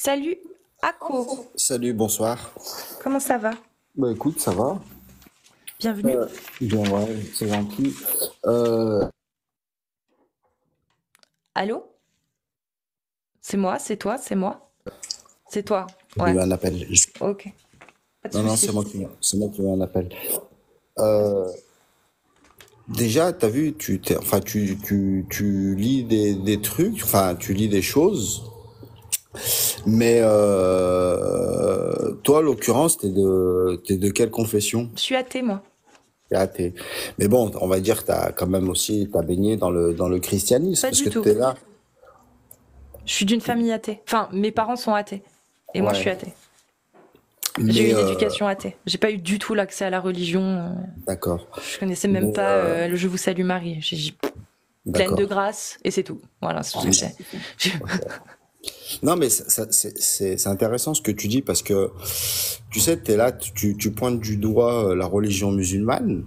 Salut, Ako. Salut, bonsoir. Comment ça va? Bah écoute, ça va? Bienvenue. Bien, ouais, c'est gentil. Euh, Allô? C'est moi, c'est toi, c'est moi? C'est toi. j'ai Ouais, eu un appel. ok. Pas de Non, non, c'est souci. moi c'est moi qui ai eu un appel. Euh, déjà, t'as vu, enfin, tu lis des trucs, enfin, tu lis des choses, mais toi, en l'occurrence, t'es de quelle confession? Je suis athée, moi. T'es athée. Mais bon, on va dire que t'as quand même aussi, t'as baigné dans le christianisme, Pas parce du que tout. t'es là. Je suis d'une famille athée. Enfin, mes parents sont athées. Et moi, je suis Ouais. athée. J'ai eu Mais, une éducation athée. J'ai pas eu du tout l'accès à la religion. d'accord. Je connaissais même Mais, pas le Je vous salue Marie. J'ai pleine de d'accord. grâce et c'est tout. Voilà, c'est tout ce que c'est. Je- Non, mais c'est intéressant ce que tu dis parce que tu sais, t'es là, tu pointes du doigt la religion musulmane,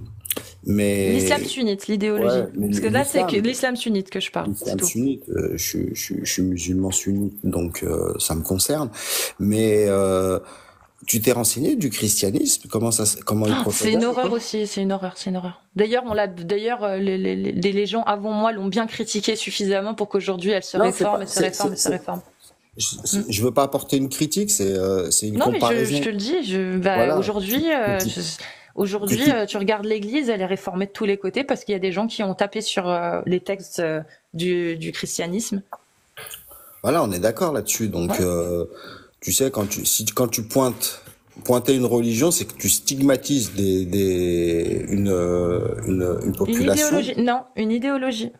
L'islam mais sunnite, l'idéologie. ouais, mais Parce que là, c'est que l'islam, l'islam sunnite que je parle, c'est l'islam tout. sunnite, je suis musulman sunnite, donc ça me concerne. Mais tu t'es renseigné du christianisme, comment ils C'est procédaient? une horreur aussi, c'est une horreur, c'est une horreur. D'ailleurs, les gens avant moi l'ont bien critiqué suffisamment pour qu'aujourd'hui elle se Non, c'est réforme, pas, elle se réforme, elle se réforme. je, je veux pas apporter une critique, c'est une Non, mais je comparaison. te le dis, Voilà, aujourd'hui, que tu, que aujourd'hui, tu tu regardes l'Église, elle est réformée de tous les côtés parce qu'il y a des gens qui ont tapé sur les textes du christianisme. Voilà, on est d'accord là-dessus. Donc, Ouais. tu sais, quand tu pointer une religion, c'est que tu stigmatises une Une population. idéologie, non, une idéologie.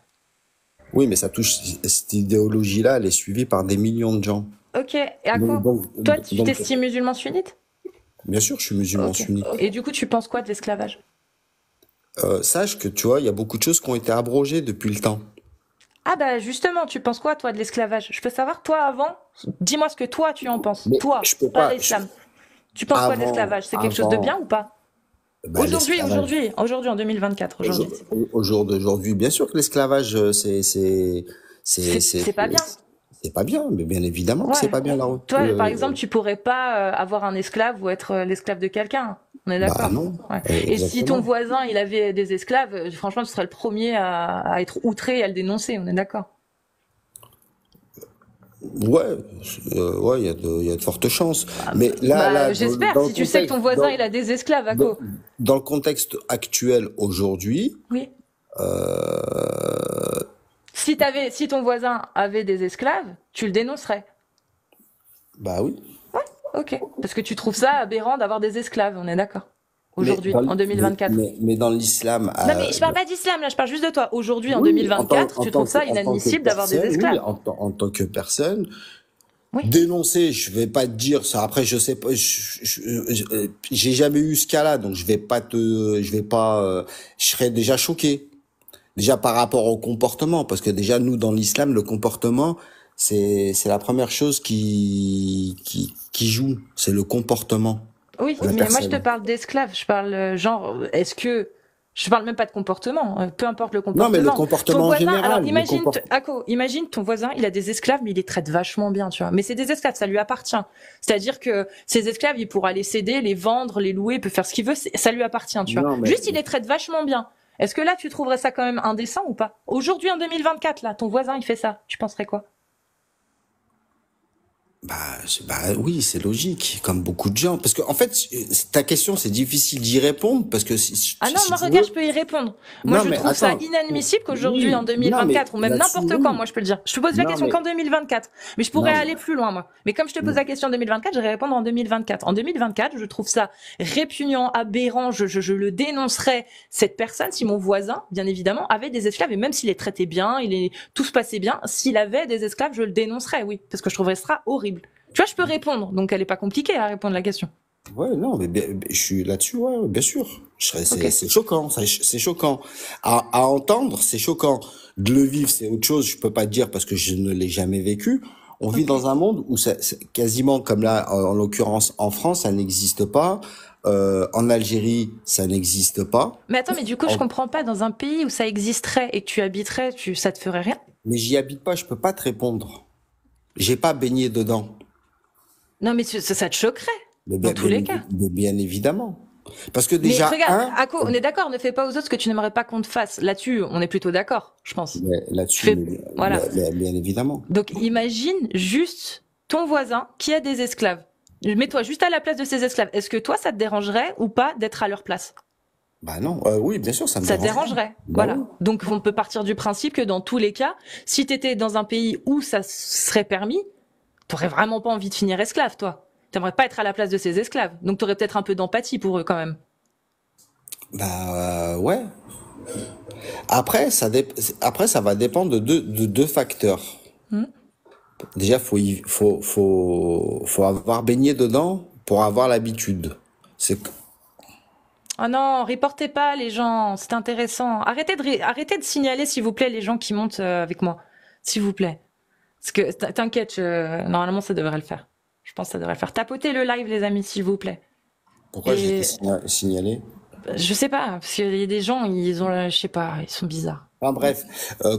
Oui, mais ça touche, cette idéologie-là, elle est suivie par des millions de gens. Ok, et à Donc, quoi? donc, Toi, tu donc, t'estimes musulman sunnite? bien sûr, je suis musulman Ok. sunnite. Et du coup, tu penses quoi de l'esclavage? Sache que, tu vois, il y a beaucoup de choses qui ont été abrogées depuis le temps. Ah bah justement, tu penses quoi toi de l'esclavage? Je peux savoir toi avant? Dis-moi ce que toi tu en penses. Mais Toi, je peux pas pas, l'islam. Tu penses quoi de l'esclavage? C'est quelque chose de bien avant, ou pas? bah, Aujourd'hui, l'esclavage. aujourd'hui, aujourd'hui en 2024, Au jour, aujourd'hui. au jour d'aujourd'hui, bien sûr que l'esclavage, c'est, c'est, C'est pas bien. c'est pas bien, mais bien évidemment que c'est Ouais. pas bien Toi, par exemple, tu pourrais pas avoir un esclave ou être l'esclave de quelqu'un. On est bah d'accord. non, Ouais. Et si ton exactement. voisin il avait des esclaves, franchement, tu serais le premier à être outré et à le dénoncer. On est d'accord. Ouais, ouais, il y a de fortes chances. Mais là, Bah j'espère. Si tu sais que ton voisin il a des esclaves, à dans, quoi? dans le contexte actuel aujourd'hui, Oui. euh, Si ton voisin avait des esclaves, tu le dénoncerais. bah oui. Ok. Parce que tu trouves ça aberrant d'avoir des esclaves, on est d'accord. Mais Aujourd'hui, en 2024. mais dans l'islam, Non mais je parle pas d'islam là, je parle juste de toi. Aujourd'hui, en oui, 2024, tu trouves ça en tant que inadmissible d'avoir des personne, oui, esclaves. en tant que personne, Oui. dénoncer, je vais pas te dire ça. Après, je sais pas, j'ai jamais eu ce cas-là, donc je vais pas, je serais déjà choqué. Déjà par rapport au comportement, parce que déjà nous dans l'islam, le comportement, c'est la première chose qui joue, c'est le comportement Oui, de la mais moi je te personne. parle d'esclaves. Je parle genre, est-ce que je parle même pas de comportement, peu importe le Non, mais le comportement. Ton comportement en voisin, alors général, Ako, imagine ton voisin, il a des esclaves, mais il les traite vachement bien, tu vois. Mais c'est des esclaves, ça lui appartient. C'est-à-dire que ces esclaves, il pourra les céder, les vendre, les louer, il peut faire ce qu'il veut, ça lui appartient, tu vois. non, mais Juste, il les traite vachement bien. Est-ce que là, tu trouverais ça quand même indécent ou pas? Aujourd'hui, en 2024, là, ton voisin, il fait ça. Tu penserais quoi? bah, bah oui, c'est logique, comme beaucoup de gens, parce que en fait, ta question, c'est difficile d'y répondre parce que Ah non, si moi tu regarde, veux, je peux y répondre. Moi non, je mais trouve ça attends, inadmissible qu'aujourd'hui, en oui, non, mais 2024, ou même là-dessus, n'importe quand, oui, moi je peux le dire. Je te pose la non, question mais qu'en 2024. Mais je pourrais non, aller plus loin, moi. Mais comme je te pose la question en 2024, je vais répondre en 2024. En 2024, je trouve ça répugnant, aberrant, je le dénoncerais, cette personne, si mon voisin, bien évidemment, avait des esclaves, et même s'il les traitait bien, tout se passait bien, s'il avait des esclaves, je le dénoncerais, oui. Parce que je trouverais ça horrible. Tu vois, je peux répondre, donc elle est pas compliquée à répondre à la question. ouais, non, mais je suis là-dessus, ouais, ouais, bien sûr. Ok. C'est choquant, c'est choquant. À entendre, c'est choquant. De le vivre, c'est autre chose. Je peux pas te dire parce que je ne l'ai jamais vécu. On vit Ok. dans un monde où c'est quasiment comme là, en l'occurrence en France, ça n'existe pas. En Algérie, ça n'existe pas. Mais attends, mais du coup, je En- comprends pas, dans un pays où ça existerait et que tu habiterais, ça te ferait rien? Mais j'y habite pas, je peux pas te répondre. J'ai pas baigné dedans. Non, mais ça te choquerait, Mais dans tous les cas. bien évidemment. Parce que Mais déjà, regarde, Ako, on est d'accord, ne fais pas aux autres ce que tu n'aimerais pas qu'on te fasse. Là-dessus, on est plutôt d'accord, je pense. là-dessus, Voilà. bien évidemment. Donc, imagine juste ton voisin qui a des esclaves. Mets-toi juste à la place de ces esclaves. Est-ce que toi, ça te dérangerait ou pas d'être à leur place? Bah non, oui, bien sûr, ça me Ça te dérangerait. dérangerait. Bah Voilà. oui. Donc, on peut partir du principe que dans tous les cas, si t'étais dans un pays où ça serait permis, t'aurais vraiment pas envie de finir esclave, toi. T'aimerais pas être à la place de ces esclaves. Donc, t'aurais peut-être un peu d'empathie pour eux quand même. Bah ouais. Après, après, ça va dépendre de deux facteurs. Hmm. Déjà, faut avoir baigné dedans pour avoir l'habitude. C'est, Oh non, reportez pas les gens, c'est intéressant. Arrêtez de signaler, s'il vous plaît, les gens qui montent avec moi. S'il vous plaît. Parce que t'inquiète, normalement ça devrait le faire. Je pense que ça devrait le faire. Tapotez le live, les amis, s'il vous plaît. pourquoi j'ai Et été signalé? je sais pas, parce qu'il y a des gens, ils ont, je sais pas, ils sont bizarres. Enfin bref,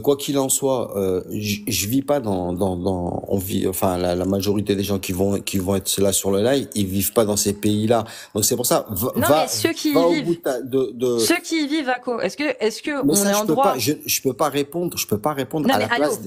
quoi qu'il en soit, je vis pas on vit, enfin la majorité des gens qui vont être là sur le live, ils vivent pas dans ces pays-là. Donc c'est pour ça, Non, mais ceux qui va y au vivent, bout ceux qui y vivent, Ako, est-ce que mais on ça est je en peux droit? pas, je peux pas répondre, je peux pas répondre Non, à mais la place,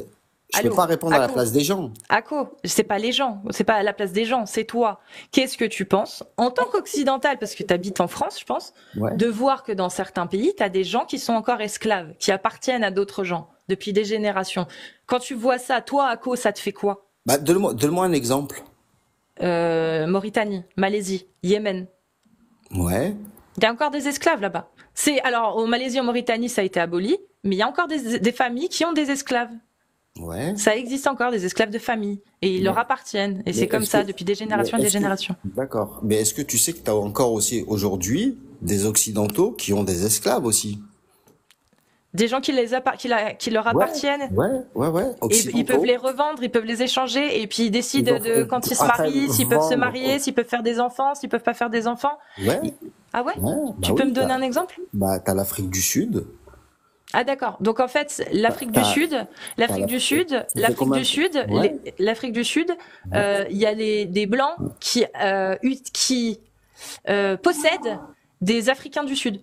je peux allô, pas répondre à la Ako. place des gens. Ako, c'est pas les gens, c'est pas à la place des gens, c'est toi. Qu'est-ce que tu penses, en tant qu'occidental, parce que tu habites en France, je pense, Ouais. de voir que dans certains pays, tu as des gens qui sont encore esclaves, qui appartiennent à d'autres gens depuis des générations. Quand tu vois ça, toi, Ako, ça te fait quoi? Bah donne-moi un exemple. Mauritanie, Malaisie, Yémen. Ouais. Il y a encore des esclaves là-bas. Alors, en Malaisie, en Mauritanie, ça a été aboli, mais il y a encore des familles qui ont des esclaves. Ouais. Ça existe encore, des esclaves de famille. Et ils leur appartiennent. Et c'est comme est-ce ça que, depuis des générations et des générations. d'accord. Mais est-ce que tu sais que tu as encore aussi aujourd'hui des Occidentaux qui ont des esclaves aussi? Des gens qui leur Ouais, appartiennent. ouais. Et ils peuvent Occidentaux. les revendre, ils peuvent les échanger. Et puis ils Ils décident ont, quand ils se après marient, s'ils peuvent se vendre. marier, s'ils peuvent faire des enfants, s'ils peuvent pas faire des enfants. Ouais, Ah ouais? ouais, bah Tu peux oui, me donner un exemple? t'as l'Afrique du Sud. Ah d'accord. Donc en fait, T'as, t'as, t'as L'Afrique du Sud, ça fait combien? Ouais, l'Afrique du Sud, ouais, il y a des blancs qui possèdent des Africains du Sud.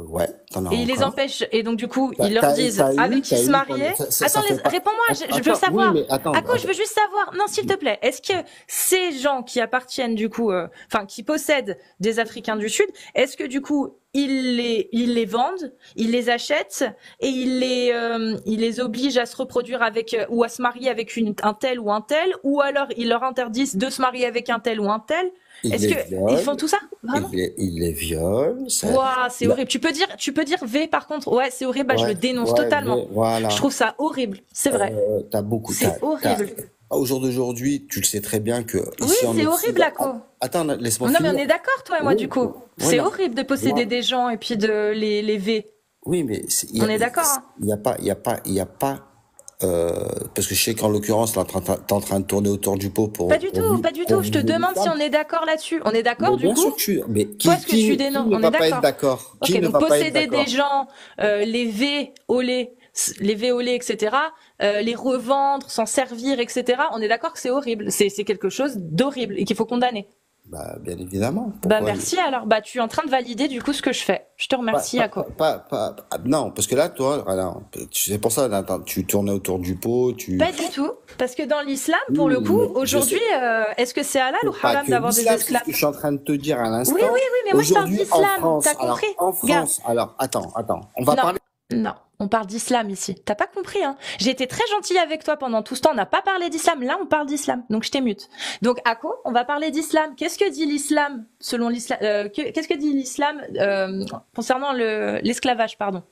ouais, t'en as Et ils les encore. empêchent. Et donc du coup, ils leur disent avec qui se marier. Attends, ça fait pas, réponds-moi. Je veux attends, oui, savoir. mais attends, À quoi je veux juste savoir. Non, s'il te plaît. Est-ce que ces gens qui appartiennent du coup, enfin qui possèdent des Africains du Sud, est-ce que du coup ils les vendent, ils les achètent et ils les obligent à se reproduire avec ou à se marier avec un tel ou un tel, ou alors ils leur interdisent de se marier avec un tel ou un tel. ils Est-ce les que ils font violent, tout ça vraiment? ils les violent, ça, Ouah, c'est là, horrible. Tu peux dire V par contre. Ouais, c'est horrible. Bah, je le ouais, dénonce ouais, totalement. voilà. Je trouve ça horrible. C'est vrai. C'est horrible. Au jour d'aujourd'hui, tu le sais très bien que Oui, ici en c'est horrible, Occident, Ako. attends, laisse-moi Non, mais on finir. est d'accord, toi et moi, Oui, du coup. oui, C'est non, horrible de posséder moi, des gens et puis de les V. oui, mais On est d'accord, hein? il y a pas, parce que je sais qu'en l'occurrence, là, t'es en train de tourner autour du pot Pas du tout, pas du tout. Je te viser demande si l'islam. on est d'accord là-dessus. On est d'accord, Mais du bien sûr coup? que mais Toi, est-ce que tu qui dénonces? ne On va est pas être d'accord. d'accord? Qui Ok, ne donc va pas être posséder des d'accord? gens, les V au lait, les V au lait, etc., les revendre, s'en servir, etc., on est d'accord que c'est horrible. C'est quelque chose d'horrible et qu'il faut condamner. Bah, bien évidemment. Bah Pourquoi? merci alors. Bah tu es en train de valider du coup ce que je fais. Je te remercie, Ako. Non, parce que là, toi, alors, c'est pour ça, là, attends, tu tournais autour du pot, Pas du tout. Parce que dans l'islam, pour le oui, coup, mais je aujourd'hui, sais, est-ce que c'est halal ou c'est pas haram que d'avoir des l'islam, c'est ce esclaves? que je suis en train de te dire à Oui, l'instant. oui, oui, mais moi je parle Aujourd'hui, en d'islam. France, T'as compris? Regarde. alors, attends, on va Non, parler. non, on parle d'islam ici. T'as pas compris, hein? J'ai été très gentille avec toi pendant tout ce temps. On n'a pas parlé d'islam. Là, on parle d'islam. Donc, je t'émute. Donc, Ako, on va parler d'islam. Qu'est-ce que dit l'islam selon l'islam qu'est-ce que dit l'islam concernant l'esclavage, pardon?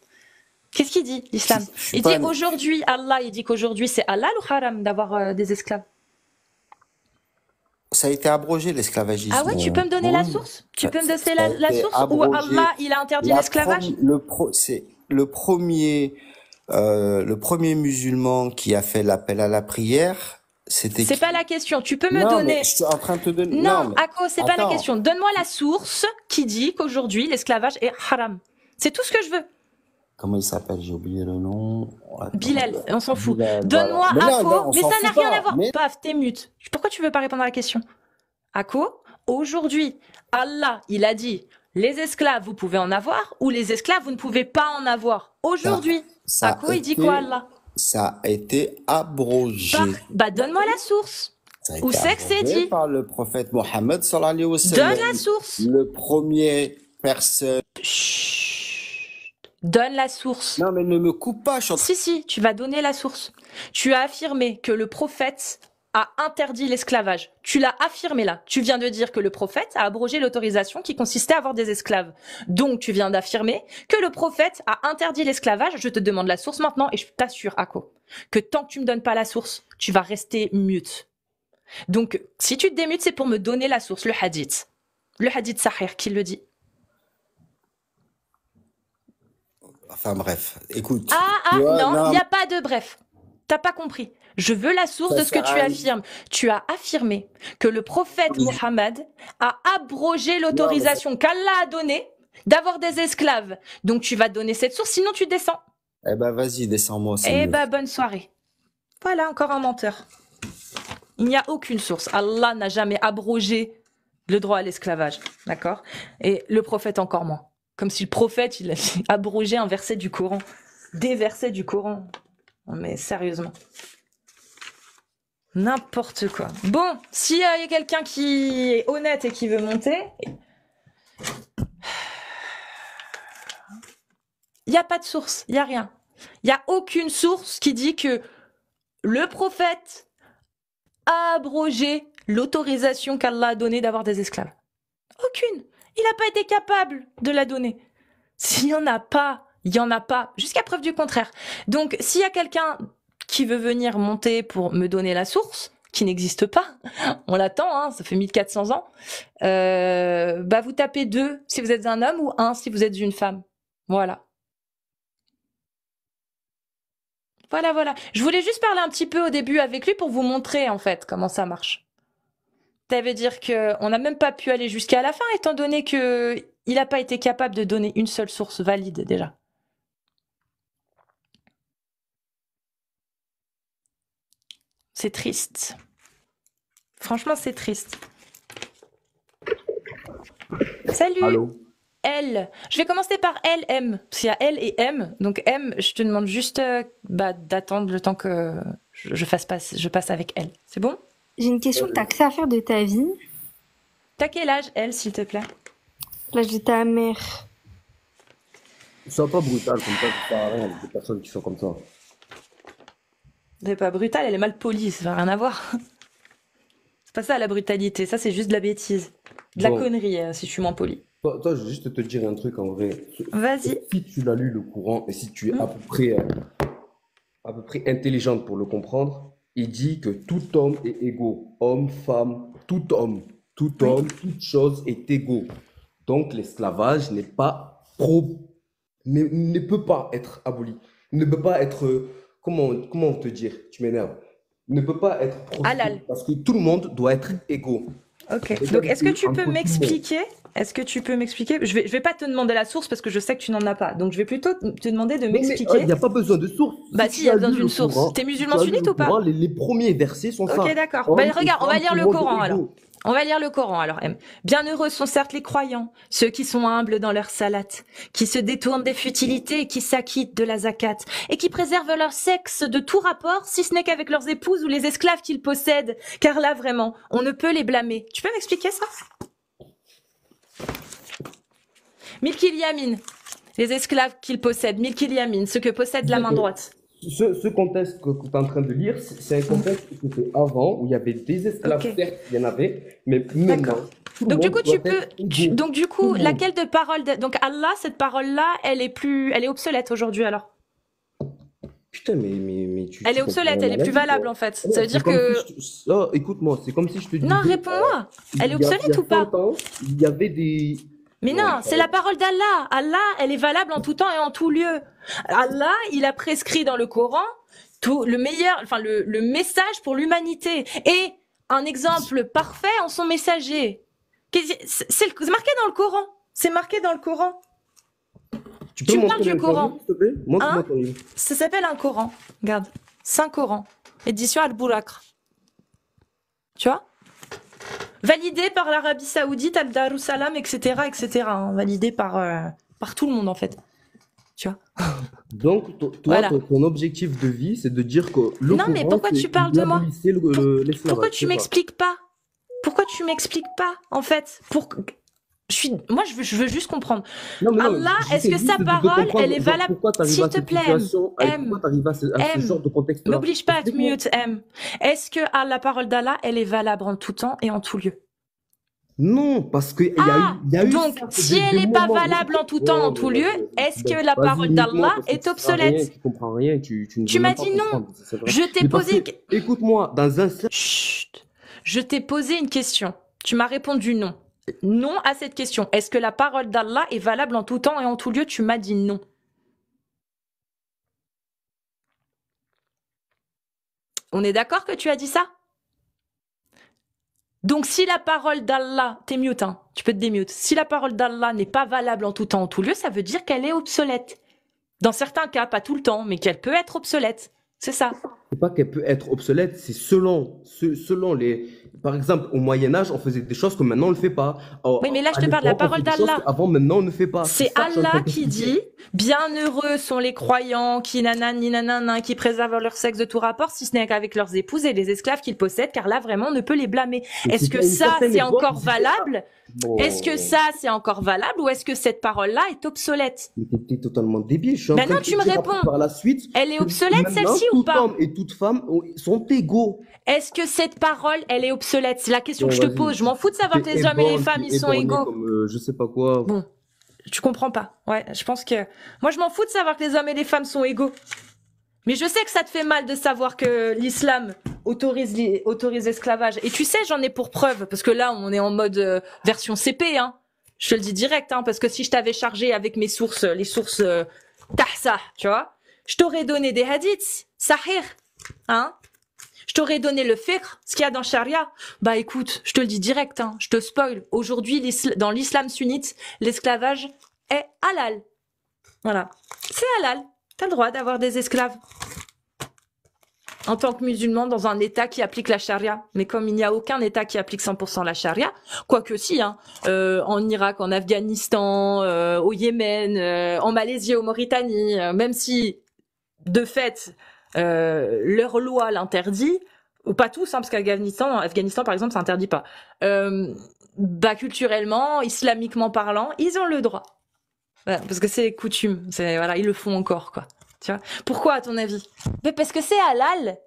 Qu'est-ce qu'il dit l'islam? Je suis Il pas dit aujourd'hui, Allah, il dit qu'aujourd'hui c'est halal ou haram d'avoir des esclaves? Ça a été abrogé, l'esclavagisme. Ah ouais, tu peux me donner la Oui. source? Tu peux me Ça donner a la été source où abrogé. Allah, il a interdit l'esclavage? C'est le premier musulman qui a fait l'appel à la prière. C'était C'est qui? pas la question. Tu peux me Non, donner. mais je suis en train de te donner. Non, mais Ako, c'est pas la attends. question. Donne-moi la source qui dit qu'aujourd'hui l'esclavage est haram. C'est tout ce que je veux. Comment il s'appelle? J'ai oublié le nom. Attends. Bilal, on s'en fout. Bilal, Donne-moi voilà. Mais non, Ako, on mais s'en ça n'a fout rien pas. à voir. Mais Paf, t'es mute. Pourquoi tu veux pas répondre à la question? Ako, aujourd'hui, Allah, il a dit, les esclaves, vous pouvez en avoir, ou les esclaves, vous ne pouvez pas en avoir. Aujourd'hui, Ça a Ako, il dit quoi, Allah? ça a été abrogé. Bah, donne-moi la source. Ça a Où été c'est que c'est abrogé dit? par le prophète Mohammed sallallahu alayhi wa Donne sallam. la source. Le premier personne. Chut. Donne la source. Non, mais ne me coupe pas, je suis en train- Si, tu vas donner la source. Tu as affirmé que le prophète a interdit l'esclavage. Tu l'as affirmé là. Tu viens de dire que le prophète a abrogé l'autorisation qui consistait à avoir des esclaves. Donc, tu viens d'affirmer que le prophète a interdit l'esclavage. Je te demande la source maintenant et je t'assure, Ako, que tant que tu me donnes pas la source, tu vas rester mute. Donc, si tu te démutes, c'est pour me donner la source, le hadith. Le hadith Sahih qui le dit. Enfin bref, écoute. Non, il n'y a pas de bref. T'as pas compris. Je veux la source de ce que tu affirmes. Tu as affirmé que le prophète Mohammed a abrogé l'autorisation qu'Allah a donnée d'avoir des esclaves. Donc tu vas donner cette source, sinon tu descends. Eh ben vas-y, descends-moi. Eh ben bonne soirée. Voilà, encore un menteur. Il n'y a aucune source. Allah n'a jamais abrogé le droit à l'esclavage. D'accord? Et le prophète encore moins. Comme si le prophète, il a abrogé un verset du Coran. Des versets du Coran. Non, mais sérieusement. N'importe quoi. Bon, s'il y a quelqu'un qui est honnête et qui veut monter, il n'y a pas de source, il n'y a rien. Il n'y a aucune source qui dit que le prophète a abrogé l'autorisation qu'Allah a donnée d'avoir des esclaves. Aucune. Il n'a pas été capable de la donner. S'il n'y en a pas, il n'y en a pas, jusqu'à preuve du contraire. Donc, s'il y a quelqu'un qui veut venir monter pour me donner la source, qui n'existe pas, on l'attend, hein, ça fait 1400 ans, bah vous tapez 2 si vous êtes un homme ou 1 si vous êtes une femme. Voilà. Voilà. Je voulais juste parler un petit peu au début avec lui pour vous montrer, en fait, comment ça marche. Ça veut dire qu'on n'a même pas pu aller jusqu'à la fin, étant donné qu'il n'a pas été capable de donner une seule source valide, déjà. C'est triste. Franchement, c'est triste. Salut. Allô. L. Je vais commencer par L, M. Parce qu'il y a L et M. Donc M, je te demande juste d'attendre le temps que je passe avec L. C'est bon? J'ai une question, t'as que ça à faire de ta vie? T'as quel âge, L, s'il te plaît? L'âge de ta mère. Sois pas brutal comme ça, ça sert à rien, des personnes qui sont comme ça. C'est pas brutal, elle est mal polie, ça n'a rien à voir. C'est pas ça la brutalité, ça c'est juste de la bêtise. De la Bon. connerie, si je suis moins poli. Toi, je vais juste te dire un truc en vrai. Vas-y. Si tu l'as lu le Coran et si tu es à peu près intelligente pour le comprendre, il dit que tout homme est égaux. Homme, femme, tout homme, toute chose est égaux. Donc l'esclavage n'est pas ne peut pas être aboli. Ne peut pas être, comment te dire, tu m'énerves. Ne peut pas être Halal. parce que tout le monde doit être égaux. Ok. C'est-à-dire Donc est-ce que tu entre peux tout le monde. m'expliquer? Est-ce que tu peux m'expliquer? Je vais pas te demander la source parce que je sais que tu n'en as pas. Donc je vais plutôt te demander de Mais m'expliquer. il n'y a pas besoin de source. Bah Si si, tu il y a as besoin lu d'une le source. Coran, T'es si musulman tu as lu sunnite le ou pas? Coran, les premiers versets sont ça. Ok, d'accord. Homme Bah et regarde, on va femme, lire tout le monde Coran est alors. égaux. On va lire le Coran alors, M. Bienheureux sont certes les croyants, ceux qui sont humbles dans leur salat, qui se détournent des futilités et qui s'acquittent de la zakat, et qui préservent leur sexe de tout rapport, si ce n'est qu'avec leurs épouses ou les esclaves qu'ils possèdent, car là vraiment, on ne peut les blâmer. Tu peux m'expliquer ça? Milkil Yamin, les esclaves qu'ils possèdent, Milkil Yamin, ceux que possède la main droite. Ce contexte que tu es en train de lire, c'est un contexte qui était avant, où il y avait des esclaves, Ok. certes, il y en avait, mais maintenant, tout le Donc du monde coup, tu doit peux, être égaux. donc du Tout coup, le monde. laquelle de parole, donc Allah, cette parole-là, elle est obsolète aujourd'hui alors. Putain, mais tu Elle est comprends obsolète, rien elle à est la plus vie, valable toi. en fait. Ouais, Ça veut c'est dire comme que si écoute-moi, c'est comme si je te disais, non, réponds-moi. Elle est obsolète il y a ou pas? 100 ans, il y avait des... Mais non, c'est la parole d'Allah. Allah, elle est valable en tout temps et en tout lieu. Allah, il a prescrit dans le Coran tout le meilleur, enfin le message pour l'humanité et un exemple parfait en son messager. C'est marqué dans le Coran. C'est marqué dans le Coran. Tu Tu peux parles montrer du mon Coran. livre, s'il te plaît? Montre-moi Hein? ton livre. Ça s'appelle un Coran. Regarde, Saint Coran, édition Al-Bourakr. Tu vois? Validé par l'Arabie Saoudite, Al Darussalam, etc., etc. Hein, validé par tout le monde en fait. Tu vois. Donc, toi, Voilà. ton objectif de vie, c'est de dire que le Non, mais Coran, pourquoi tu parles de moi? abolissait l'esclavage. Pourquoi tu c'est ça. m'expliques pas? Pourquoi tu m'expliques pas en fait? Moi, je veux juste comprendre. Non, mais non, Allah, j'essaie est-ce que juste sa de parole, comprendre, elle est genre, valable? pourquoi t'arrives S'il à te cette plaît, situation, M, pourquoi t'arrives à ce M, genre de contexte-là? m'oblige pas à te Explique-moi. mute, M. Est-ce que la parole d'Allah, elle est valable en tout temps et en tout lieu? Non, parce qu'il y a eu Donc, certes si des elle n'est pas moments. valable en tout temps, en tout lieu, est-ce que la Vas-y, parole nique-moi, d'Allah parce que est tu comprends rien, obsolète? tu comprends rien, tu ne Tu veux m'as même pas dit non. comprendre, c'est vrai. Je t'ai Mais parce posé... que, écoute-moi, dans un certain... Chut. Je t'ai posé une question. Tu m'as répondu non. Non à cette question. Est-ce que la parole d'Allah est valable en tout temps et en tout lieu? Tu m'as dit non. On est d'accord que tu as dit ça? Donc si la parole d'Allah, t'es mute, hein, tu peux te démute. Si la parole d'Allah n'est pas valable en tout temps, en tout lieu, ça veut dire qu'elle est obsolète. Dans certains cas, pas tout le temps, mais qu'elle peut être obsolète. C'est ça. C'est pas qu'elle peut être obsolète, c'est selon les... Par exemple, au Moyen-Âge, on faisait des choses que maintenant on ne le fait pas. Oui, mais là, je À te parle de la l'époque, on parole fait des choses d'Allah. qu'avant, maintenant, on ne fait pas. C'est ça que je suis en train Allah de qui t'expliquer. dit « Bienheureux sont les croyants qui nanani nanana, qui préservent leur sexe de tout rapport, si ce n'est qu'avec leurs épouses et les esclaves qu'ils possèdent, car là, vraiment, on ne peut les blâmer. » Mais Est-ce c'était que à une ça, certaine c'est époque, encore ils disaient ça. valable? Bon, Est-ce que ça, c'est encore valable ou est-ce que cette parole-là est obsolète? mais t'es totalement débile. Je suis en Ben train non, de tu te me dire après, réponds. par la suite Elle est que obsolète, maintenant, celle-ci, ou tout pas? homme et toute femme sont égaux. Est-ce que cette parole, elle est obsolète? C'est la question Bon, que je te vas-y, pose. Je m'en fous de savoir que t'es les hommes et les éborgne, femmes, t'es ils sont éborgné égaux. comme je sais pas quoi. Bon, tu comprends pas. Ouais, je pense que... Moi, je m'en fous de savoir que les hommes et les femmes sont égaux. Mais je sais que ça te fait mal de savoir que l'islam autorise l'esclavage. Et tu sais, j'en ai pour preuve, parce que là, on est en mode version CP, hein. Je te le dis direct, hein, parce que si je t'avais chargé avec mes sources, les sources Tahsa, tu vois, je t'aurais donné des hadiths, sahih, hein. Je t'aurais donné le fiqh, ce qu'il y a dans Sharia. Bah écoute, je te le dis direct, hein, je te spoil. Aujourd'hui, dans l'islam sunnite, l'esclavage est halal. Voilà. C'est halal. T'as le droit d'avoir des esclaves. En tant que musulman dans un État qui applique la charia. Mais comme il n'y a aucun État qui applique 100% la charia, quoique si, hein, en Irak, en Afghanistan, au Yémen, en Malaisie, au Mauritanie, même si, de fait, leur loi l'interdit, ou pas tous, hein, parce Afghanistan, par exemple, ça interdit pas. Bah, culturellement, islamiquement parlant, ils ont le droit. Voilà, parce que c'est coutume, voilà, ils le font encore, quoi. Tu vois. Pourquoi, à ton avis? Mais parce que c'est halal.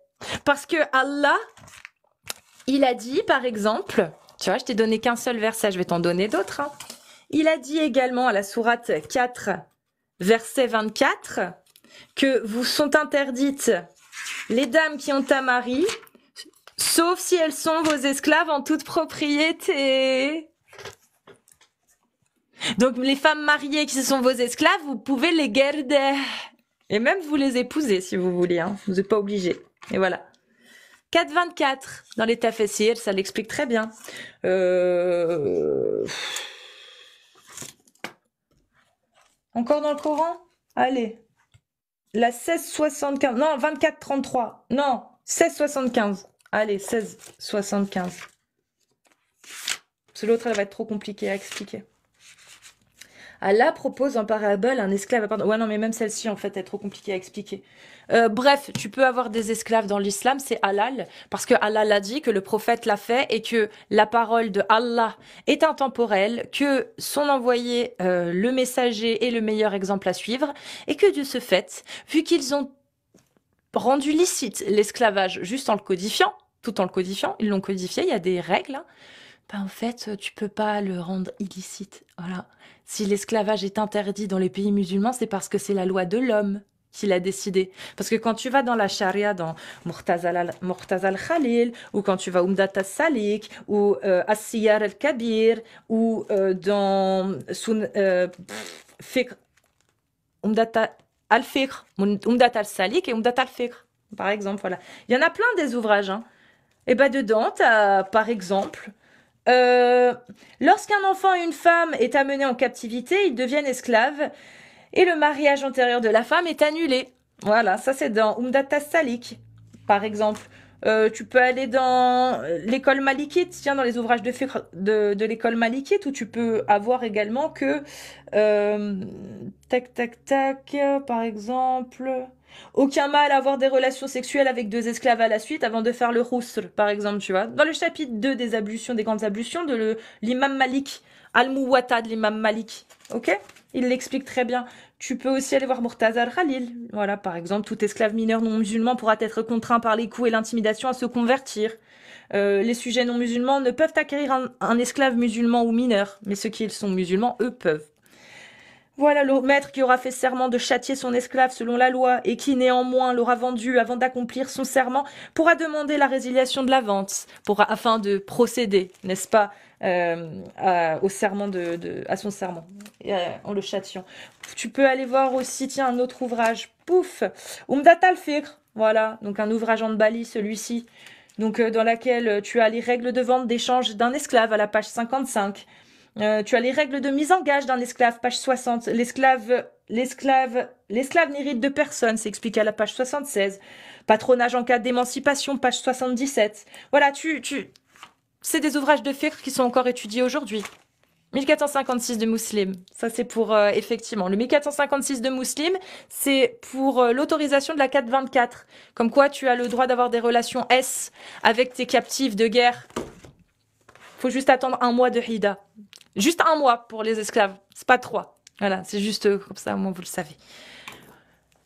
Parce que Allah, il a dit, par exemple, tu vois, je t'ai donné qu'un seul verset, je vais t'en donner d'autres, hein. Il a dit également à la sourate 4, verset 24, que vous sont interdites les dames qui ont un mari, sauf si elles sont vos esclaves en toute propriété. Donc les femmes mariées qui sont vos esclaves, vous pouvez les garder. Et même vous les épouser si vous voulez, hein. Vous n'êtes pas obligés. Et voilà. 4.24 dans les Tafsir, ça l'explique très bien. Encore dans le Coran? Allez. La 1675. Non, 24.33. Non, 16.75. Allez, 16.75. Parce que l'autre, elle va être trop compliquée à expliquer. Allah propose en parabole un esclave. Pardon. Ouais, non, mais même celle-ci, en fait, est trop compliquée à expliquer. Bref, tu peux avoir des esclaves dans l'islam, c'est halal, parce que Allah l'a dit, que le prophète l'a fait, et que la parole de Allah est intemporelle, que son envoyé, le messager, est le meilleur exemple à suivre, et que de ce fait, vu qu'ils ont rendu licite l'esclavage juste en le codifiant, tout en le codifiant, ils l'ont codifié, il y a des règles, hein, ben en fait, tu peux pas le rendre illicite. Voilà. Si l'esclavage est interdit dans les pays musulmans, c'est parce que c'est la loi de l'homme qui l'a décidé. Parce que quand tu vas dans la charia, dans Muqtaz al-Khalil, ou quand tu vas Umdat al-Salik, ou As-Siyar al-Kabir, ou dans Fiqh, Umdat al-Fiqh, Umdat al-Salik et Umdat al-Fiqh, par exemple. Voilà. Il y en a plein des ouvrages. Hein. Et ben dedans, t'as, par exemple... lorsqu'un enfant et une femme est amené en captivité, ils deviennent esclaves et le mariage antérieur de la femme est annulé. Voilà, ça c'est dans Umdat as-Salik, par exemple. Tu peux aller dans l'école malikite, tiens, dans les ouvrages de fiqh de l'école malikite, où tu peux avoir également que, tac, tac, tac, par exemple, aucun mal à avoir des relations sexuelles avec deux esclaves à la suite avant de faire le ghusl, par exemple, tu vois. Dans le chapitre 2 des ablutions, des grandes ablutions de l'imam Malik, Al-Muwatta de l'imam Malik, ok? Il l'explique très bien. Tu peux aussi aller voir Murtaza al-Khalil. Voilà, par exemple, tout esclave mineur non musulman pourra être contraint par les coups et l'intimidation à se convertir. Les sujets non musulmans ne peuvent acquérir un esclave musulman ou mineur, mais ceux qui sont musulmans, eux, peuvent. Voilà, le maître qui aura fait serment de châtier son esclave selon la loi et qui néanmoins l'aura vendu avant d'accomplir son serment pourra demander la résiliation de la vente afin de procéder, n'est-ce pas, au serment à son serment en le châtiant. Tu peux aller voir aussi, tiens, un autre ouvrage, pouf, Umdat al-Fiqh, voilà, donc un ouvrage en Bali, celui-ci, donc dans laquelle tu as les règles de vente d'échange d'un esclave à la page 55. Tu as les règles de mise en gage d'un esclave, page 60. L'esclave n'hérite de personne, c'est expliqué à la page 76. Patronage en cas d'émancipation, page 77. Voilà, c'est des ouvrages de fiqh qui sont encore étudiés aujourd'hui. 1456 de Muslim, ça c'est pour, effectivement. Le 1456 de Muslim, c'est pour l'autorisation de la 424. Comme quoi tu as le droit d'avoir des relations S avec tes captifs de guerre. Faut juste attendre 1 mois de Hida. Juste 1 mois pour les esclaves, c'est pas 3. Voilà, c'est juste comme ça, au moins vous le savez.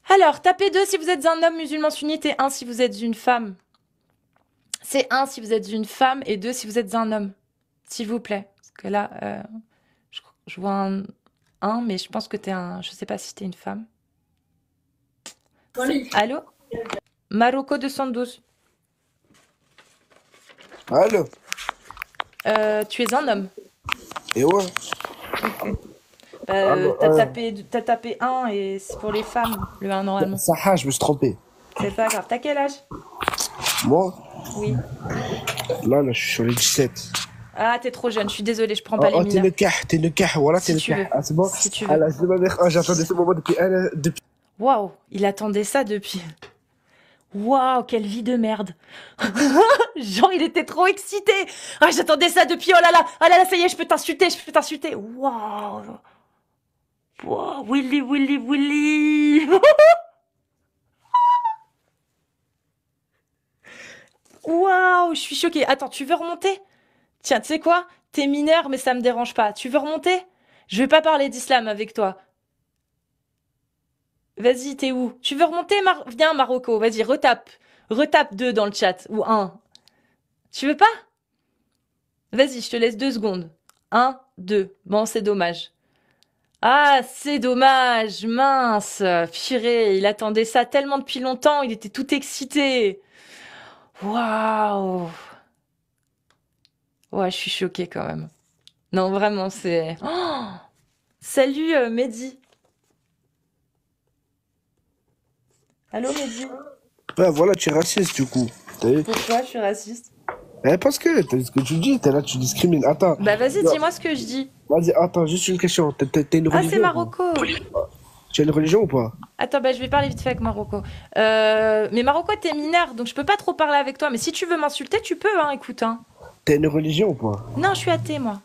Alors, tapez 2 si vous êtes un homme musulman sunnite et 1 si vous êtes une femme. C'est 1 si vous êtes une femme et 2 si vous êtes un homme. S'il vous plaît. Parce que là, je vois un, mais je pense que t'es un... Je sais pas si t'es une femme. Allô Marocco 212. Allô. Tu es un homme. Et ouais. T'as tapé 1 et c'est pour les femmes, le 1 normalement. Ça, je me suis trompé. C'est pas grave. T'as quel âge? Moi, Oui. là, je suis sur les 17. Ah, t'es trop jeune, je suis désolée, je prends pas les mineurs. T'es le cas, voilà, Si t'es le tu cas. veux. Ah, c'est bon. Si tu Ah, veux. là, c'est ma mère. Ah, j'attendais ce moment depuis. Waouh, il attendait ça depuis... Waouh, quelle vie de merde. Genre, il était trop excité. Ah, j'attendais ça depuis... Oh là là, ça y est, je peux t'insulter. Waouh. Waouh, Willy. Waouh, je suis choquée. Attends, tu veux remonter? Tiens, tu sais quoi? T'es mineur, mais ça me dérange pas. Tu veux remonter? Je vais pas parler d'islam avec toi. Vas-y, t'es où? Tu veux remonter, Viens, Marocco, vas-y, retape. Retape 2 dans le chat, ou 1. Tu veux pas? Vas-y, je te laisse 2 secondes. 1, 2. Bon, c'est dommage. Ah, c'est dommage, mince. Purée, il attendait ça tellement depuis longtemps, il était tout excité. Waouh. Ouais, je suis choquée quand même. Non, vraiment, c'est... Oh. Salut, Mehdi. Allô, Mehdi? Ouais, voilà, tu es raciste, du coup. T'as vu? Pourquoi je suis raciste? Parce que, t'as ce que tu dis, t'es là, tu discrimines. Attends. Bah vas-y, dis-moi ce que je dis. Vas-y, attends, juste une question. T'as une religion? Ah, c'est Marocco. Tu as une religion ou pas? Attends, bah je vais parler vite fait avec Marocco. Mais Marocco, t'es mineur, donc je peux pas trop parler avec toi. Mais si tu veux m'insulter, tu peux, hein, écoute, hein. T'as une religion ou pas? Non, je suis athée, moi.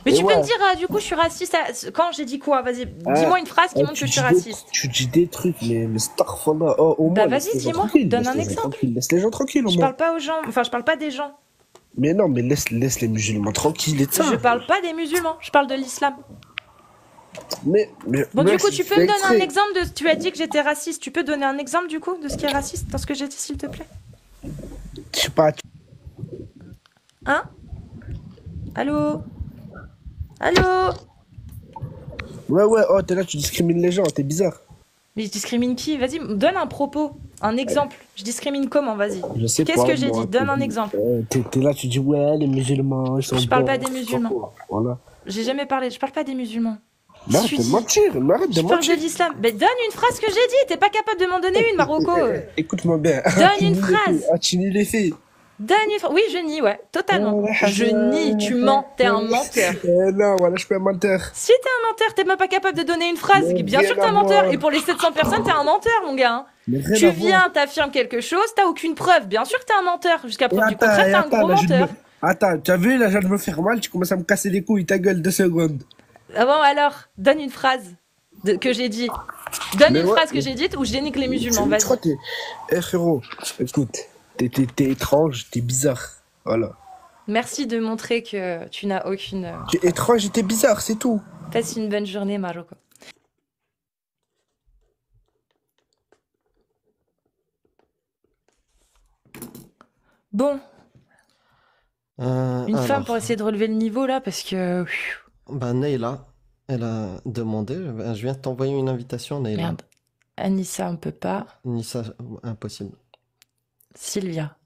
Mais tu peux me dire, du coup, je suis raciste. Quand j'ai dit quoi? Vas-y, dis-moi une phrase qui montre que je suis raciste. Tu dis des trucs, mais starfallah. Oh, au Bah moins, vas-y, dis-moi, donne un exemple. Laisse les gens tranquilles, au Je moins. parle pas aux gens, enfin, je parle pas des gens. Mais non, mais laisse les musulmans tranquilles et de ça. Je parle pas des musulmans, je parle de l'islam. Mais Bon, du coup, tu peux me donner un exprès. exemple de... Tu as dit que j'étais raciste. Tu peux donner un exemple, du coup, de ce qui est raciste dans ce que j'ai dit, s'il te plaît? Je sais pas. Hein? Allô? Allô? Ouais, oh, t'es là, tu discrimines les gens, t'es bizarre. Mais je discrimine qui? Vas-y, donne un propos, un exemple. Je discrimine comment? Vas-y. Je sais Qu'est-ce pas, que j'ai moi, dit? Donne un exemple. T'es là, tu dis, ouais, les musulmans, ils sont Je parle bons, pas des je sais musulmans. quoi. Voilà. J'ai jamais parlé, je parle pas des musulmans. Mais arrête de mentir, mais arrête de Je parle mentir. de l'islam. Mais donne une phrase que j'ai dit. T'es pas capable de m'en donner une, Marocco. Écoute-moi bien. Donne une phrase. Atini les filles. Donne une phrase. Oui, je nie, ouais, totalement. Je nie, tu mens, t'es un menteur. Non, voilà, je suis un menteur. Si t'es un menteur, t'es même pas capable de donner une phrase. Mais Bien sûr que rien t'es à un menteur. voir. Et pour les 700 personnes, t'es un menteur, mon gars. Hein. Mais rien Tu à voir. viens, t'affirmes quelque chose, t'as aucune preuve. Bien sûr que t'es un menteur. Jusqu'à Et preuve du attends, contraire, et t'es un attends, gros là, je viens de menteur. Attends, tu as vu, là, je viens de me faire mal, tu commences à me casser les couilles, ta gueule, 2 secondes. Ah bon, alors, donne une phrase que j'ai dit. Donne Mais une ouais, phrase que j'ai dite ou je dénique les musulmans. je crois Vas-y. que Eh frérot, écoute, t'es étrange, t'es bizarre. Voilà. Merci de montrer que tu n'as aucune. Tu es étrange et t'es bizarre, c'est tout. Passe une bonne journée, Marocco. Bon, une femme pour Alors, essayer de relever le niveau là, parce que. bah Neila, elle a demandé, je viens de t'envoyer une invitation, Neila. Merde. Anissa, on peut pas. Nissa, impossible. Sylvia.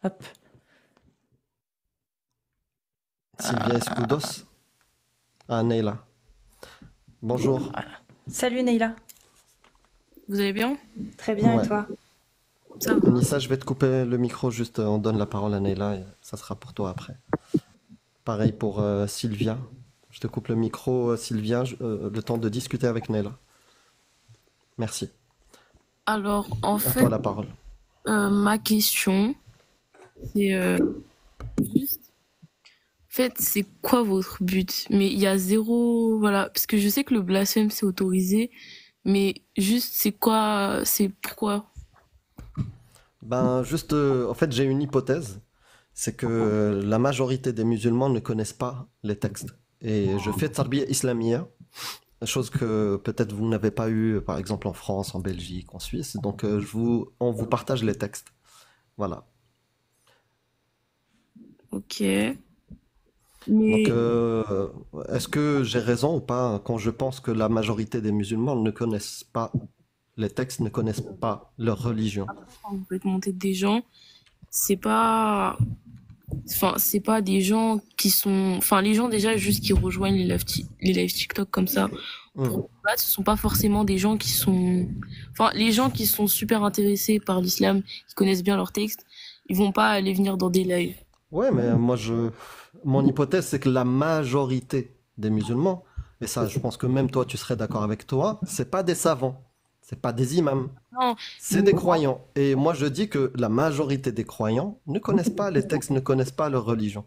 Hop. Sylvia Escudos. Ah, Neila. Bonjour. Salut Neila. Vous allez bien? Très bien, Ouais. et toi? Ça va. Nissa, je vais te couper le micro, juste on donne la parole à Neila et ça sera pour toi après. Pareil pour Sylvia. Je te coupe le micro, Sylvia, le temps de discuter avec Neila. Merci. Alors, en À fait, toi la parole. ma question, c'est juste, en fait, c'est quoi votre but? Mais il y a zéro, voilà, parce que je sais que le blasphème c'est autorisé, mais juste, c'est quoi, c'est pourquoi? Ben, juste, en fait, j'ai une hypothèse, c'est que la majorité des musulmans ne connaissent pas les textes. Et je fais Tarbiya Islamiyya, chose que peut-être vous n'avez pas eu, par exemple, en France, en Belgique, en Suisse. Donc, on vous partage les textes. Voilà. Ok. Donc, Mais, est-ce que j'ai raison ou pas quand je pense que la majorité des musulmans ne connaissent pas les textes, ne connaissent pas leur religion? vous faites monter des gens, c'est pas, enfin, c'est pas des gens qui sont, enfin, les gens déjà juste qui rejoignent les lives TikTok comme ça Hmm. pour débattre, ce sont pas forcément des gens qui sont, enfin, les gens qui sont super intéressés par l'islam, qui connaissent bien leurs textes, ils vont pas aller venir dans des lives. Ouais, mais moi, mon hypothèse, c'est que la majorité des musulmans, et ça, je pense que même toi, tu serais d'accord avec toi, c'est pas des savants, c'est pas des imams, Non, c'est des croyants. Et moi, je dis que la majorité des croyants ne connaissent pas les textes, ne connaissent pas leur religion.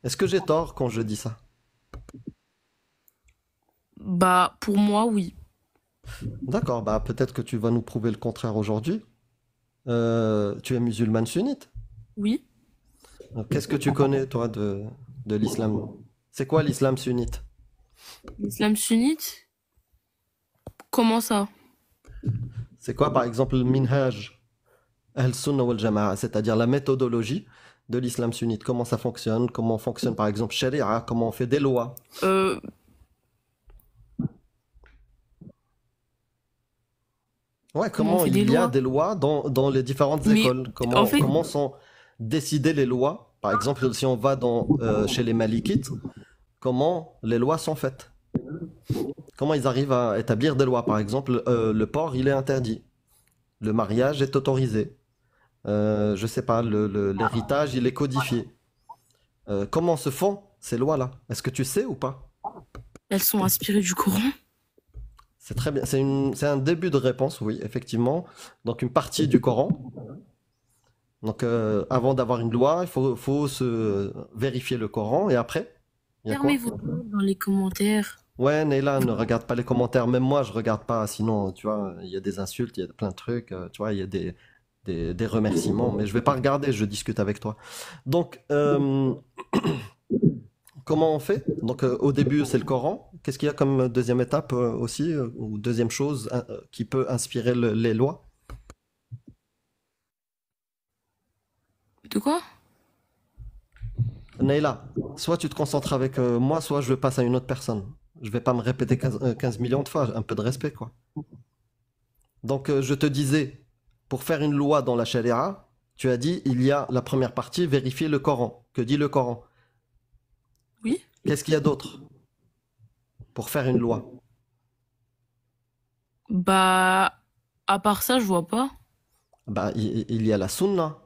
Est-ce que j'ai tort quand je dis ça? bah, pour moi, oui. D'accord, bah peut-être que tu vas nous prouver le contraire aujourd'hui. Tu es musulmane sunnite. Oui. Qu'est-ce que tu connais, toi, de l'islam? C'est quoi l'islam sunnite? L'islam sunnite, comment ça? C'est quoi, par exemple, le minhaj al-sunnah wal jama'a, c'est-à-dire la méthodologie de l'islam sunnite? Comment ça fonctionne? Comment fonctionne, par exemple, sharia? Comment on fait des lois? Euh, Ouais, comment on comment fait des il y a lois? des lois dans les différentes Mais, écoles? en Comment, fait, comment sont décidées les lois? Par exemple, si on va chez les Malikites, comment les lois sont faites? Comment ils arrivent à établir des lois? Par exemple, le porc, il est interdit. Le mariage est autorisé. Je sais pas, l'héritage, il est codifié. Comment se font ces lois-là? Est-ce que tu sais ou pas? elles sont inspirées du Coran. C'est très bien. C'est un début de réponse, oui, effectivement. Donc, une partie du Coran. Donc, avant d'avoir une loi, faut se vérifier le Coran. Et après, il y a quoi? Fermez vos gueules dans les commentaires. Ouais, Neila, ne regarde pas les commentaires. Même moi, je regarde pas. Sinon, tu vois, il y a des insultes, il y a plein de trucs. Tu vois, il y a des remerciements. Mais je vais pas regarder, je discute avec toi. Donc, comment on fait? Donc, au début, c'est le Coran. Qu'est-ce qu'il y a comme deuxième étape aussi, ou deuxième chose qui peut inspirer les lois? De quoi? Neila, soit tu te concentres avec moi, soit je passe à une autre personne. Je vais pas me répéter 15 millions de fois, un peu de respect, quoi. Donc, je te disais, pour faire une loi dans la charia, tu as dit, il y a la première partie, vérifier le Coran. Que dit le Coran? Oui. Qu'est-ce qu'il y a d'autre pour faire une loi? Bah, à part ça, je vois pas. Bah, il y a la sunna,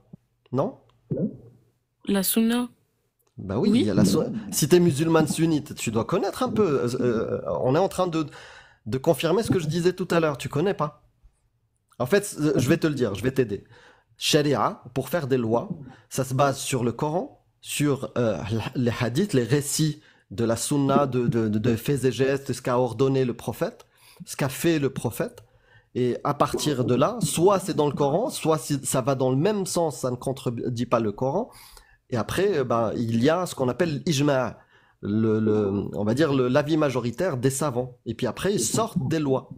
non? La sunna. Bah oui, il y Oui. a si t'es musulmane sunnite, tu dois connaître un peu. On est en train de confirmer ce que je disais tout à l'heure. Tu connais pas? En fait, je vais te le dire, je vais t'aider. Sharia, pour faire des lois, ça se base sur le Coran, sur les hadiths, les récits de la sunna, de faits et gestes, ce qu'a ordonné le prophète, ce qu'a fait le prophète. Et à partir de là, soit c'est dans le Coran, soit ça va dans le même sens, ça ne contredit pas le Coran. Et après, ben, il y a ce qu'on appelle l'ijma', on va dire l'avis majoritaire des savants. Et puis après, ils sortent des lois.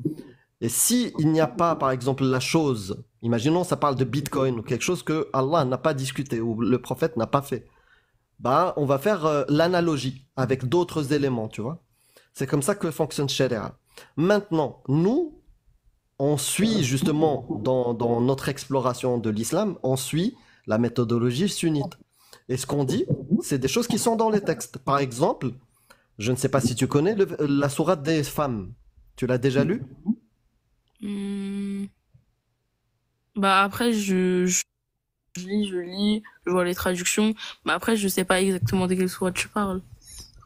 Et si il n'y a pas, par exemple, la chose, imaginons ça parle de Bitcoin ou quelque chose que Allah n'a pas discuté ou le prophète n'a pas fait, bah on va faire l'analogie avec d'autres éléments, tu vois. C'est comme ça que fonctionne Sharia. Maintenant, nous, on suit justement dans notre exploration de l'islam, on suit la méthodologie sunnite. Et ce qu'on dit, c'est des choses qui sont dans les textes. Par exemple, je ne sais pas si tu connais la sourate des femmes. Tu l'as déjà lu? Hmm. Bah après, je lis, je vois les traductions. Mais après, je sais pas exactement de quelle sourate tu parles.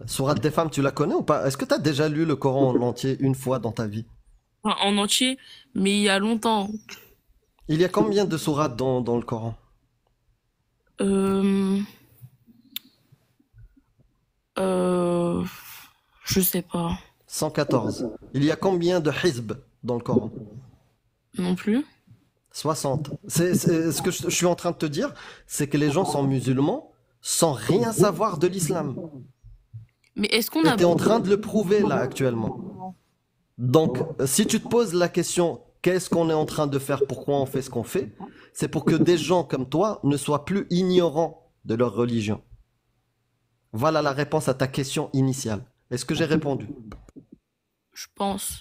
Sourate des femmes, tu la connais ou pas? Est-ce que tu as déjà lu le Coran en entier une fois dans ta vie? Enfin, en entier, mais il y a longtemps. Il y a combien de sourates dans le Coran? Euh, euh, je sais pas. 114. Il y a combien de hizb dans le Coran? Non plus. 60. Ce que je suis en train de te dire, c'est que les gens sont musulmans sans rien savoir de l'islam. Mais est-ce qu'on Et a... tu es en train de le prouver là actuellement. Donc, si tu te poses la question, qu'est-ce qu'on est en train de faire, pourquoi on fait ce qu'on fait, c'est pour que des gens comme toi ne soient plus ignorants de leur religion. Voilà la réponse à ta question initiale. Est-ce que j'ai répondu? Je pense.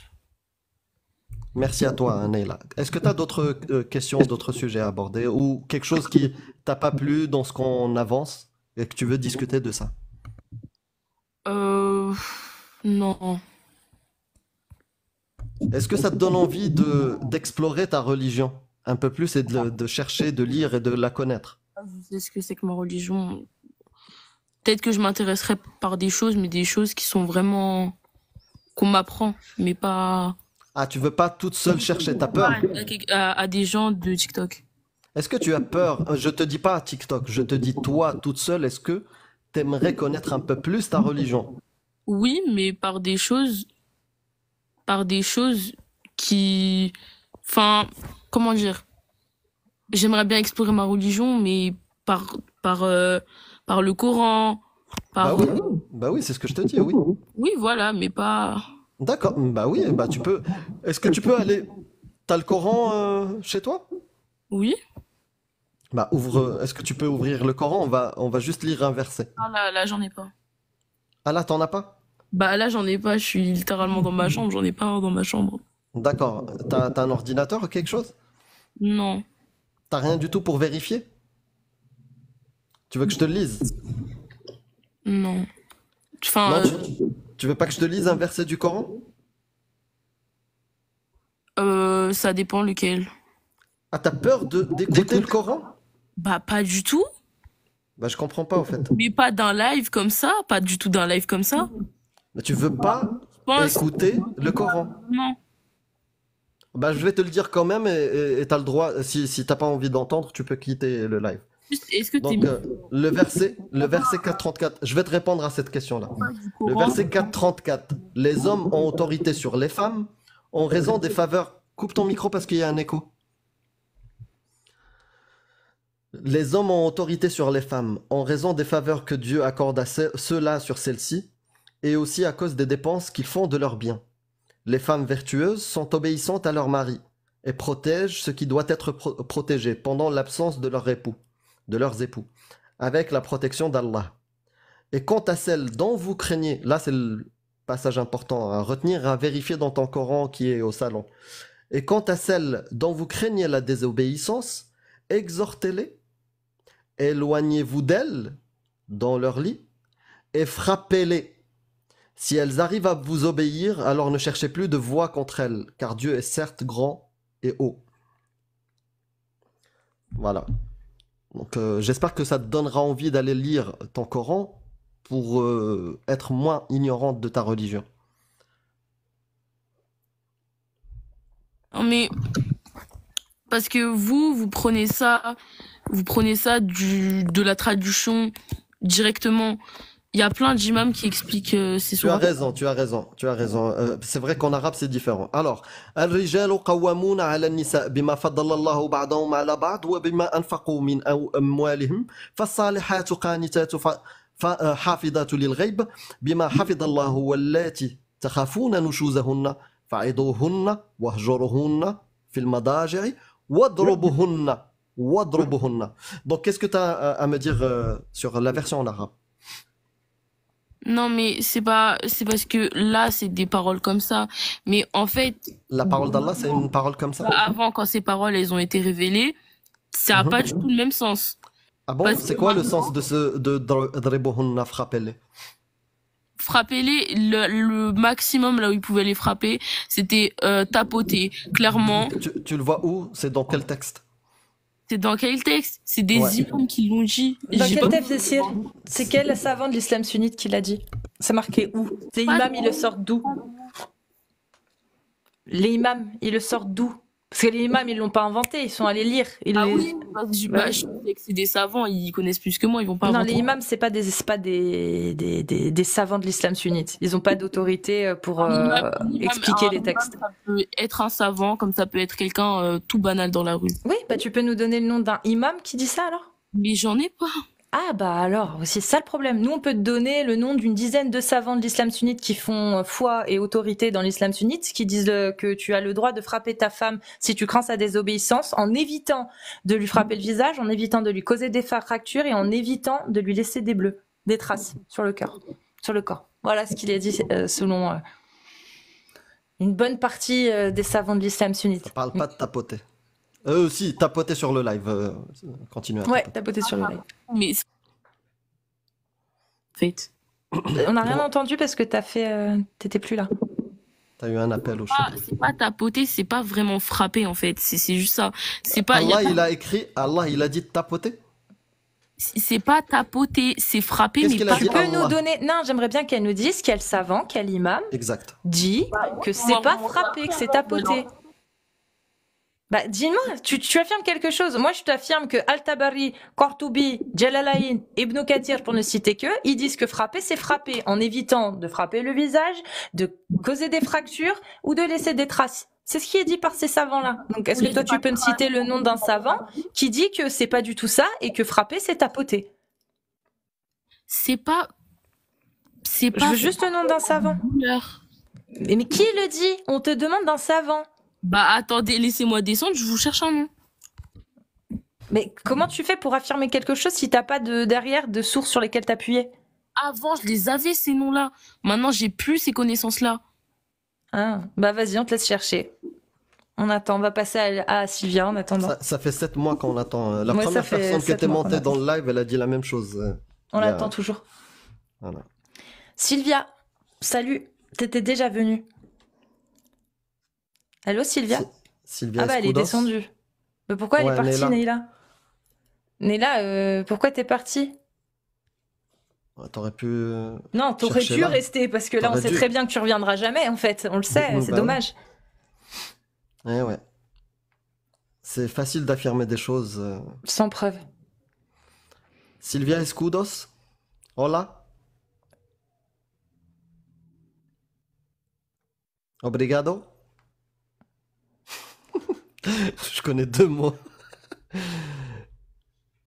Merci à toi, hein, Neila. Est-ce que tu as d'autres questions, d'autres sujets à aborder ou quelque chose qui t'a pas plu dans ce qu'on avance et que tu veux discuter de ça? Euh... Non. Est-ce que ça te donne envie d'explorer ta religion un peu plus et de chercher, de lire et de la connaître? Je sais ce que c'est que ma religion. Peut-être que je m'intéresserais par des choses, mais des choses qui sont vraiment... qu'on m'apprend, mais pas... Ah, tu veux pas toute seule chercher, t'as peur? À des gens de TikTok. Est-ce que tu as peur? Je te dis pas TikTok, je te dis toi toute seule, est-ce que t'aimerais connaître un peu plus ta religion? Oui, mais par des choses qui... Enfin, comment dire? J'aimerais bien explorer ma religion, mais par le Coran, par... Bah oui, c'est ce que je te dis, oui. Oui, voilà, mais pas... D'accord, bah oui, bah tu peux. Est-ce que tu peux aller. T'as le Coran chez toi? Oui. Bah ouvre. Est-ce que tu peux ouvrir le Coran? On va juste lire un verset. Ah là, j'en ai pas. Ah là, t'en as pas? Bah là, j'en ai pas, je suis littéralement dans ma chambre, j'en ai pas un dans ma chambre. D'accord. T'as un ordinateur ou quelque chose? Non. T'as rien du tout pour vérifier? Tu veux que je te le lise? Non. Non, Enfin, tu veux pas que je te lise un verset du Coran? ça dépend lequel. Ah, t'as peur d'écouter le Coran? Bah pas du tout, Bah je comprends pas au fait. mais pas d'un live comme ça, pas du tout d'un live comme ça. Mais tu veux pas Je pense, écouter le Coran? non. Bah je vais te le dire quand même et t'as le droit, si t'as pas envie d'entendre, tu peux quitter le live. Juste, est-ce que t'es Donc, le verset 434, je vais te répondre à cette question-là. du Le Coran? verset 434, les hommes ont autorité sur les femmes en raison des faveurs. Coupe ton micro parce qu'il y a un écho. Les hommes ont autorité sur les femmes en raison des faveurs que Dieu accorde à ceux-là sur celles-ci et aussi à cause des dépenses qu'ils font de leurs biens. Les femmes vertueuses sont obéissantes à leur mari et protègent ce qui doit être protégé pendant l'absence de leurs époux, avec la protection d'Allah. Et quant à celles dont vous craignez, là c'est le passage important à retenir, à vérifier dans ton Coran qui est au salon. Et quant à celles dont vous craignez la désobéissance, exhortez-les, éloignez-vous d'elles dans leur lit et frappez-les. Si elles arrivent à vous obéir, alors ne cherchez plus de voix contre elles, car Dieu est certes grand et haut. Voilà. Donc j'espère que ça te donnera envie d'aller lire ton Coran pour être moins ignorante de ta religion. Non, mais parce que vous prenez ça de la traduction directement. Il y a plein d'imams qui expliquent ces Tu as sourates. raison, tu as raison, tu as raison. C'est vrai qu'en arabe c'est différent. Alors, الرجال قوامون على النساء بما فضل الله بعضهم على بعض وبما أنفقوا من أموالهم فالصالحات قانتات حافظات للغيب بما حفظ الله واللاتي تخافون نشوزهن فعظوهن واهجروهن في المضاجع واضربوهن. Donc qu'est-ce que tu as à me dire sur la version en arabe? Non, mais c'est parce que là, c'est des paroles comme ça. Mais en fait, La parole d'Allah, c'est une parole comme ça? avant, quand ces paroles, elles ont été révélées, ça n'a pas du tout le même sens. Ah bon? Parce C'est que quoi le sens de Dribohunna, frappez-les? Frapper-les, le maximum là où ils pouvaient les frapper, c'était tapoter. Clairement, Tu le vois où? C'est dans quel texte? c'est dans quel texte? C'est des Ouais. imams qui l'ont dit. Dans J'ai quel pas- texte, Cécile? C'est quel savant de l'islam sunnite qui l'a dit? C'est marqué où? Les imams, ils le sortent d'où? Les imams, ils le sortent d'où? Parce que les imams, ils l'ont pas inventé, ils sont allés lire. Ah oui, parce que je sais que c'est des savants, ils connaissent plus que moi, ils vont pas Non, inventer. les imams, c'est pas des savants de l'islam sunnite. Ils ont pas d'autorité pour expliquer les textes. Ça peut être un savant, comme ça peut être quelqu'un tout banal dans la rue. Oui, bah tu peux nous donner le nom d'un imam qui dit ça alors? Mais j'en ai pas. Ah bah alors, c'est ça le problème. Nous, on peut te donner le nom d'une dizaine de savants de l'islam sunnite qui font foi et autorité dans l'islam sunnite, qui disent que tu as le droit de frapper ta femme si tu crains sa désobéissance, en évitant de lui frapper le visage, en évitant de lui causer des fractures et en évitant de lui laisser des bleus, des traces sur le cœur, sur le corps. Voilà ce qu'il a dit selon une bonne partie des savants de l'islam sunnite. Ça parle pas de tapoter. Eux aussi, tapoter sur le live. Continue à Ouais, tapoter. tapoter sur le live. Mais en fait, On n'a rien entendu parce que t'étais plus là. T'as eu un appel au chat. c'est pas tapoter, c'est pas vraiment frapper en fait. C'est juste ça. C'est pas. Allah, il a écrit, Allah, il a dit tapoter. C'est pas tapoter, c'est frapper, Qu'est-ce mais qu'il a pas. dit Tu peux Allah. nous donner... Non, j'aimerais bien qu'elle nous dise quel savant, quel imam Exact. dit que c'est pas frapper, que c'est tapoter. Bah, dis-moi, tu affirmes quelque chose. Moi, je t'affirme que Al-Tabari, Qurtubi, Jalalayn, Ibn Kathir, pour ne citer que, ils disent que frapper, c'est frapper, en évitant de frapper le visage, de causer des fractures ou de laisser des traces. C'est ce qui est dit par ces savants-là. Donc, est-ce que toi, tu peux me citer le nom d'un savant qui dit que c'est pas du tout ça et que frapper, c'est tapoter? C'est pas. C'est Je pas. veux juste le nom d'un savant. douleur. Mais qui le dit? On te demande d'un savant. Bah attendez, laissez-moi descendre, je vous cherche un nom. Mais comment tu fais pour affirmer quelque chose si t'as pas derrière de sources sur lesquelles t'appuyer? Avant, je les avais ces noms-là. Maintenant, j'ai plus ces connaissances-là. Ah, bah vas-y, on te laisse chercher. On attend, on va passer à Sylvia en attendant. Ça fait 7 mois qu'on attend. La Ouais, ça première fait personne qui 7 était mois qu'on montée attend. dans le live, elle a dit la même chose. On Il y a- l'attend toujours. Voilà. Sylvia, salut, t'étais déjà venue. Allô Sylvia? Sylvia Ah bah elle est Escudos. descendue. Mais pourquoi elle Ouais, est partie, Neila. Neila? Neila, pourquoi t'es partie? Ouais, T'aurais pu. Non, t'aurais Cherchez dû là. rester parce que là on T'aurais sait dû. très bien que tu reviendras jamais en fait, on le sait, c'est Bah dommage. Eh ouais. C'est facile d'affirmer des choses. Sans preuve. Sylvia Escudos. Hola. Obrigado. Je connais 2 mots.